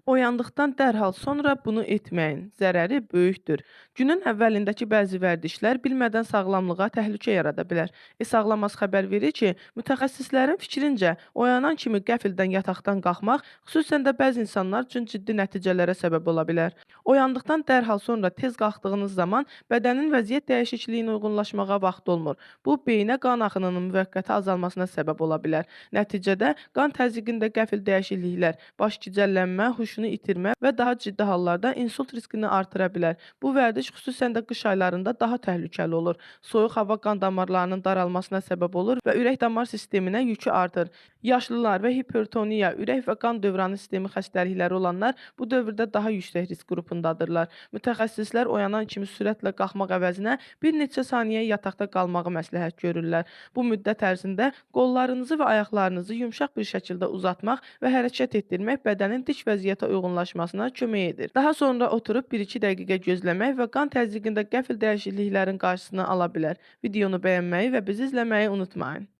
Oyandıqdan dərhal sonra bunu etməyin, zərəri böyükdür. Günün əvvəlindəki bəzi vərdişlər bilmədən sağlamlığa təhlükə yarada bilər. Sağlamaz xəbər verir ki, mütəxəssislərin fikrincə, oyanan kimi qəfildən yataqdan qalxmaq, xüsusən də bəzi insanlar üçün ciddi nəticələrə səbəb ola bilər. Oyandıqdan dərhal sonra tez qalxdığınız zaman bədənin vəziyyət dəyişikliyinə uyğunlaşmağa vaxt olmur. Bu, beyinə qan axınının müvəqqəti azalmasına səbəb ola bilər. Nəticədə qan təzyiqində qəfil dəyişikliklər, baş gicəllənmə, huşunu itirmə və daha ciddi hallarda insult riskini artıra bilər. Bu vərdiş xüsusən də qış aylarında daha təhlükəli olur. Soyuq hava qan damarlarının daralmasına səbəb olur və ürək-damar sisteminə yükü artır. Yaşlılar və hipertoniya, ürək və qan dövranı sistemi xəstəlikləri olanlar bu dövrdə daha yüksək risk qrupundadırlar. Mütəxəssislər oyanan kimi sürətlə qalxmaq əvəzinə bir neçə saniyə yataqda qalmağı məsləhət görürlər. Bu müddət ərzində qollarınızı və ayaqlarınızı yumşaq bir şəkildə uzatmaq və hərəkət etdirmək bədənin dik vəziyyətə uyğunlaşmasına kömək edir. Daha sonra oturub 1-2 dəqiqə gözləmək və qan təzyiqində qəfil dəyişikliklərin qarşısını ala bilər. Videonu bəyənməyi və bizi izləməyi unutmayın.